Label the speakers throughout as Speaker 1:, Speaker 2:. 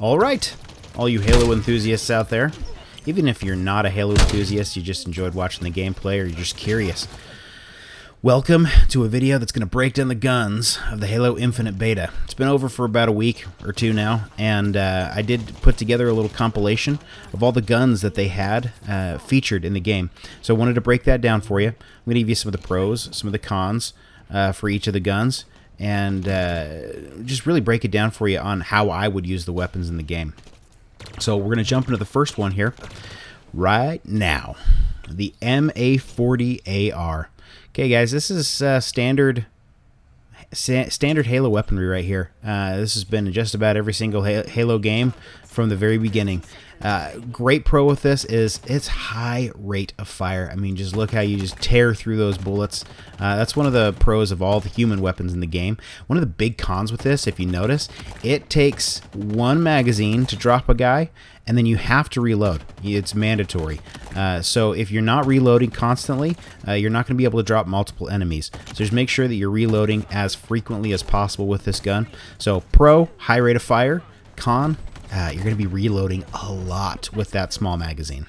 Speaker 1: Alright, all you Halo enthusiasts out there, even if you're not a Halo enthusiast, you just enjoyed watching the gameplay or you're just curious, welcome to a video that's going to break down the guns of the Halo Infinite Beta. It's been over for about a week or two now, and I did put together a little compilation of all the guns that they had featured in the game. So I wanted to break that down for you. I'm going to give you some of the pros, some of the cons for each of the guns, and just really break it down for you on how I would use the weapons in the game. So we're going to jump into the first one here right now, the MK50 Okay, guys, this is standard Halo weaponry right here. This has been in just about every single Halo game from the very beginning. Great pro with this is its high rate of fire. I mean, just look how you just tear through those bullets. That's one of the pros of all the human weapons in the game. One of the big cons with this, if you notice, it takes one magazine to drop a guy, and then you have to reload. It's mandatory. So if you're not reloading constantly, you're not going to be able to drop multiple enemies. So just make sure that you're reloading as frequently as possible with this gun. So pro, high rate of fire. Con, you're going to be reloading a lot with that small magazine.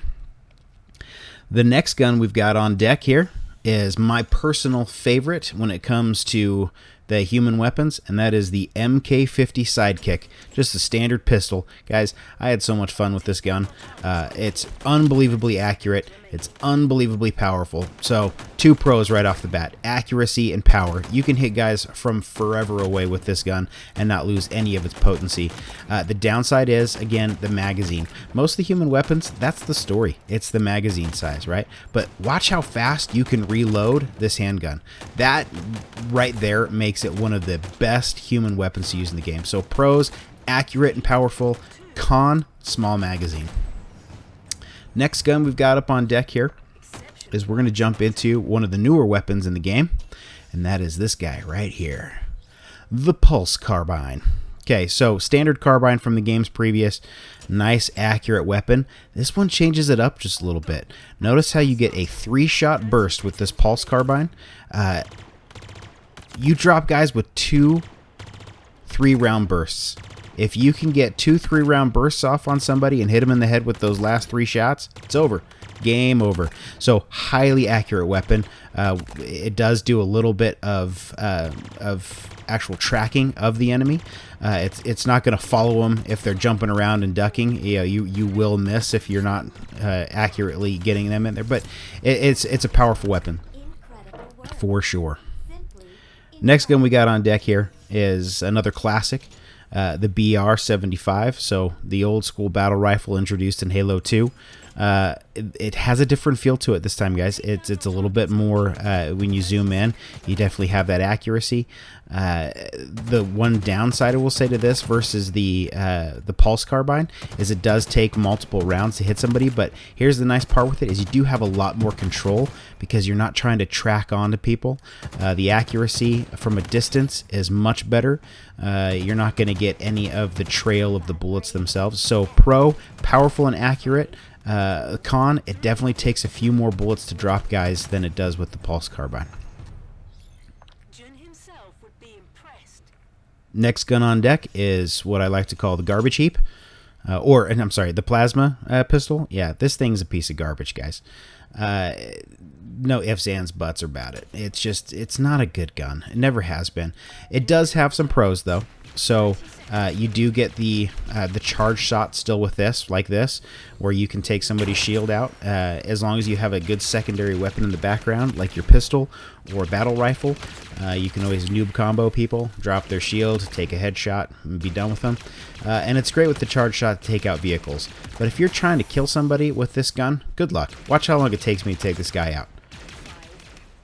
Speaker 1: The next gun we've got on deck here is my personal favorite when it comes to the human weapons, and that is the MK50 Sidekick. Just a standard pistol. Guys, I had so much fun with this gun. It's unbelievably accurate. It's unbelievably powerful. So, two pros right off the bat. Accuracy and power. You can hit guys from forever away with this gun and not lose any of its potency. The downside is, again, the magazine. Most of the human weapons, that's the story. It's the magazine size, right? But watch how fast you can reload this handgun. That right there makes it one of the best human weapons to use in the game. So pros, accurate and powerful. Con, small magazine. Next gun we've got up on deck here is we're going to jump into one of the newer weapons in the game, and that is this guy right here, the Pulse Carbine. Okay, so standard carbine from the games previous, nice accurate weapon. This one changes it up just a little bit. Notice how you get a 3-shot burst with this Pulse Carbine. You drop guys with 2 3-round bursts. If you can get 2 3-round bursts off on somebody and hit them in the head with those last 3 shots, it's over. Game over. So highly accurate weapon. It does do a little bit of actual tracking of the enemy. It's not going to follow them if they're jumping around and ducking. You will miss if you're not accurately getting them in there. But it's a powerful weapon for sure. Next gun we got on deck here is another classic, the BR-75. So the old school battle rifle introduced in Halo 2. It has a different feel to it this time, guys. It's a little bit more, when you zoom in, you definitely have that accuracy. The one downside I will say to this versus the Pulse Carbine is it does take multiple rounds to hit somebody, but here's the nice part with it is you do have a lot more control because you're not trying to track onto people. The accuracy from a distance is much better. You're not going to get any of the trail of the bullets themselves. So pro, powerful and accurate. Con, it definitely takes a few more bullets to drop guys than it does with the Pulse Carbine. Next gun on deck is what I like to call the garbage heap, the plasma pistol. Yeah, this thing's a piece of garbage, guys. No ifs, ands, buts about it. It's not a good gun. It never has been. It does have some pros though. So you do get the charge shot still with this, like this, where you can take somebody's shield out as long as you have a good secondary weapon in the background, like your pistol or battle rifle. You can always noob combo people, drop their shield, take a headshot, and be done with them. And it's great with the charge shot to take out vehicles. But if you're trying to kill somebody with this gun, good luck. Watch how long it takes me to take this guy out.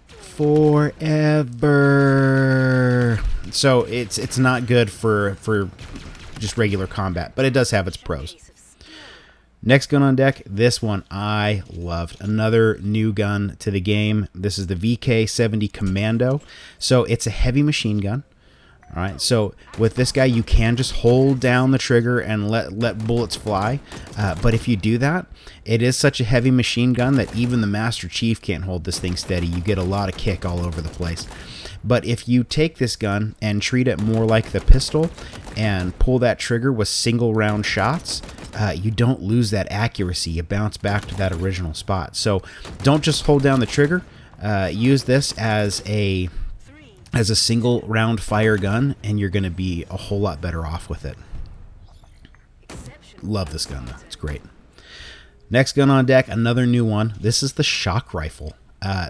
Speaker 1: Forever. So it's not good for just regular combat, but it does have its pros. Next gun on deck, this one I loved. Another new gun to the game. This is the VK78 Commando. So it's a heavy machine gun. All right, so with this guy, you can just hold down the trigger and let bullets fly. But if you do that, it is such a heavy machine gun that even the Master Chief can't hold this thing steady. You get a lot of kick all over the place. But if you take this gun and treat it more like the pistol and pull that trigger with single round shots, you don't lose that accuracy. You bounce back to that original spot. So don't just hold down the trigger. Use this as a single round fire gun, and you're going to be a whole lot better off with it. Love this gun though. It's great. Next gun on deck, another new one. This is the shock rifle.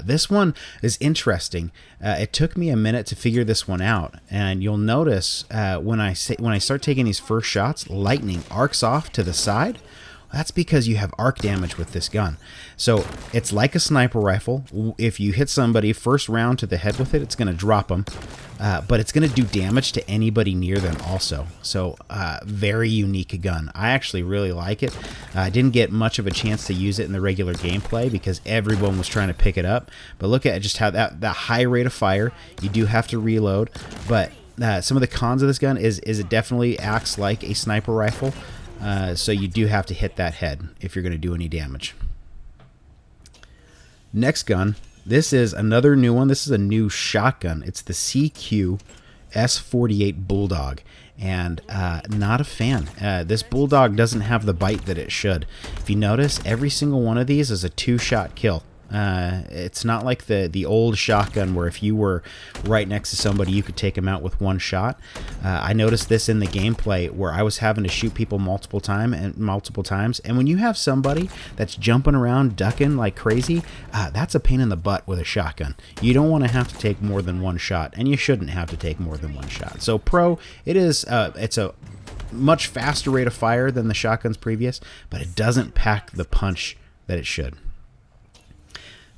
Speaker 1: This one is interesting. It took me a minute to figure this one out, and you'll notice when I start taking these first shots, lightning arcs off to the side. That's because you have arc damage with this gun. So it's like a sniper rifle. If you hit somebody first round to the head with it, it's going to drop them. But it's going to do damage to anybody near them also. So very unique gun. I actually really like it. I didn't get much of a chance to use it in the regular gameplay because everyone was trying to pick it up. But look at just how that high rate of fire. You do have to reload. But some of the cons of this gun is it definitely acts like a sniper rifle. So you do have to hit that head if you're going to do any damage. Next gun, this is another new one. This is a new shotgun. It's the CQS48 Bulldog, and not a fan. This Bulldog doesn't have the bite that it should. If you notice, every single one of these is a 2-shot kill. It's not like the old shotgun where if you were right next to somebody you could take them out with one shot. I noticed this in the gameplay where I was having to shoot people multiple times, and when you have somebody that's jumping around ducking like crazy, that's a pain in the butt with a shotgun. You don't want to have to take more than one shot, and you shouldn't have to take more than one shot. So it's a much faster rate of fire than the shotguns previous, but it doesn't pack the punch that it should.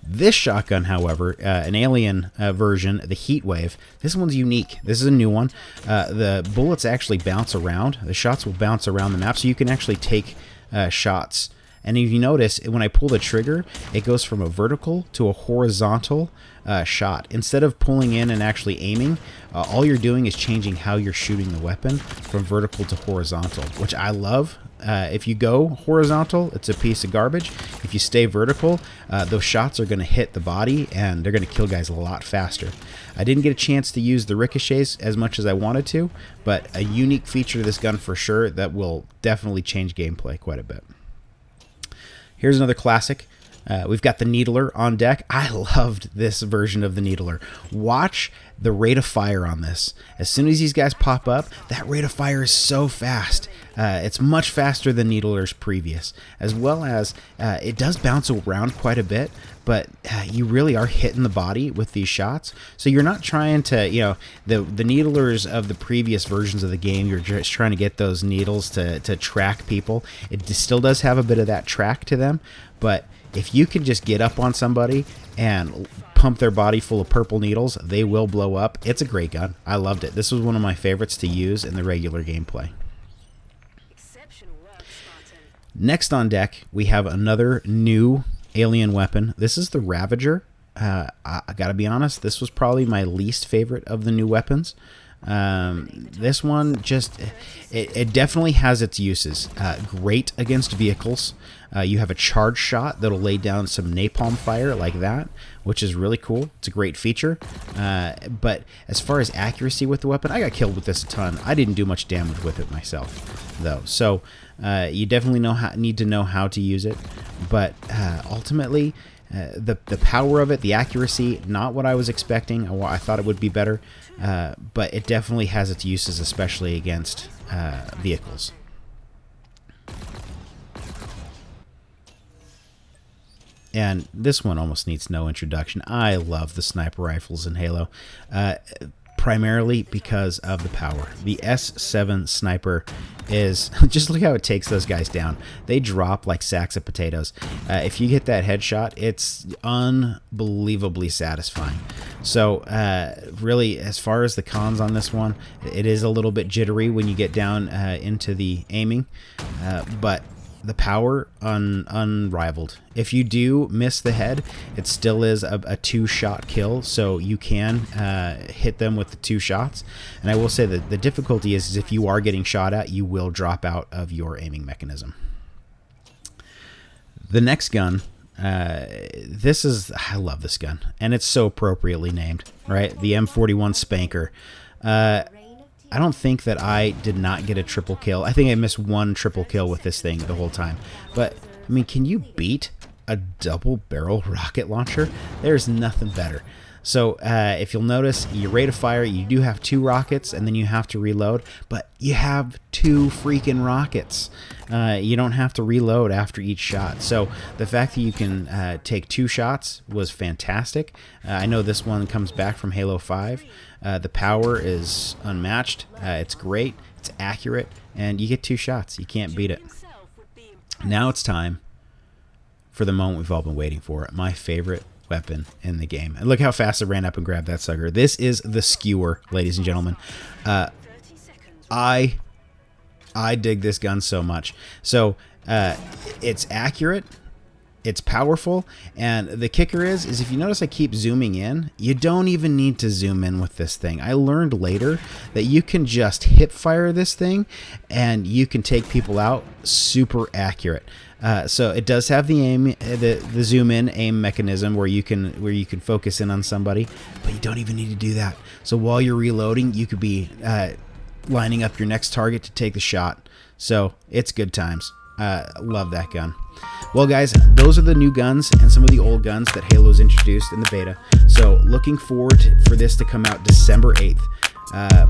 Speaker 1: This shotgun, however, an alien version, the Heatwave, this one's unique. This is a new one. The bullets actually bounce around. The shots will bounce around the map, so you can actually take shots. And if you notice, when I pull the trigger, it goes from a vertical to a horizontal shot. Instead of pulling in and actually aiming, all you're doing is changing how you're shooting the weapon from vertical to horizontal, which I love. If you go horizontal, it's a piece of garbage. If you stay vertical, those shots are going to hit the body and they're going to kill guys a lot faster. I didn't get a chance to use the ricochets as much as I wanted to, but a unique feature of this gun for sure that will definitely change gameplay quite a bit. Here's another classic. We've got the Needler on deck. I loved this version of the Needler. Watch the rate of fire on this. As soon as these guys pop up, that rate of fire is so fast. It's much faster than Needler's previous, as well as it does bounce around quite a bit, but you really are hitting the body with these shots. So you're not trying to, the Needlers of the previous versions of the game, you're just trying to get those needles to track people. It still does have a bit of that track to them, but if you can just get up on somebody and pump their body full of purple needles, they will blow up. It's a great gun. I loved it. This was one of my favorites to use in the regular gameplay. Next on deck, we have another new alien weapon. This is the Ravager. I gotta be honest, this was probably my least favorite of the new weapons. This one it definitely has its uses. Great against vehicles. You have a charge shot that'll lay down some napalm fire like that, which is really cool. It's a great feature. But as far as accuracy with the weapon, I got killed with this a ton. I didn't do much damage with it myself, though. So you definitely need to know how to use it. But ultimately, the power of it, the accuracy, not what I was expecting. I thought it would be better, but it definitely has its uses, especially against vehicles. And this one almost needs no introduction. I love the sniper rifles in Halo, primarily because of the power. The S7 sniper is, just look how it takes those guys down. They drop like sacks of potatoes. If you get that headshot, it's unbelievably satisfying. So really, as far as the cons on this one, it is a little bit jittery when you get down into the aiming, but the power, unrivaled. If you do miss the head, it still is a 2-shot kill, so you can hit them with the 2 shots. And I will say that the difficulty is if you are getting shot at, you will drop out of your aiming mechanism. The next gun, I love this gun, and it's so appropriately named, right? The M41 SPNKER. I don't think that I did not get a triple kill. I think I missed one triple kill with this thing the whole time. But, I mean, can you beat a double barrel rocket launcher? There's nothing better. So if you'll notice, your rate of fire, you do have 2 rockets, and then you have to reload, but you have 2 freaking rockets. You don't have to reload after each shot. So the fact that you can take 2 shots was fantastic. I know this one comes back from Halo 5. The power is unmatched. It's great. It's accurate, and you get 2 shots. You can't beat it. Now it's time for the moment we've all been waiting for. My favorite weapon in the game. And look how fast I ran up and grabbed that sucker. This is the Skewer, ladies and gentlemen. I dig this gun so much. So it's accurate, it's powerful, and the kicker is if you notice I keep zooming in, you don't even need to zoom in with this thing. I learned later that you can just hip fire this thing and you can take people out super accurate. So it does have the aim, the zoom in aim mechanism where you can focus in on somebody, but you don't even need to do that. So while you're reloading, you could be lining up your next target to take the shot. So it's good times. Love that gun. Well, guys, those are the new guns and some of the old guns that Halo's introduced in the beta. So looking forward for this to come out December 8th.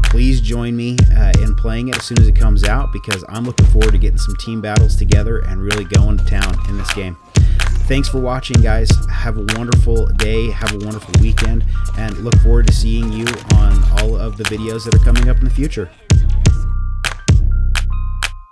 Speaker 1: Please join me in playing it as soon as it comes out, because I'm looking forward to getting some team battles together and really going to town in this game. Thanks for watching, guys. Have a wonderful day, have a wonderful weekend, and look forward to seeing you on all of the videos that are coming up in the future.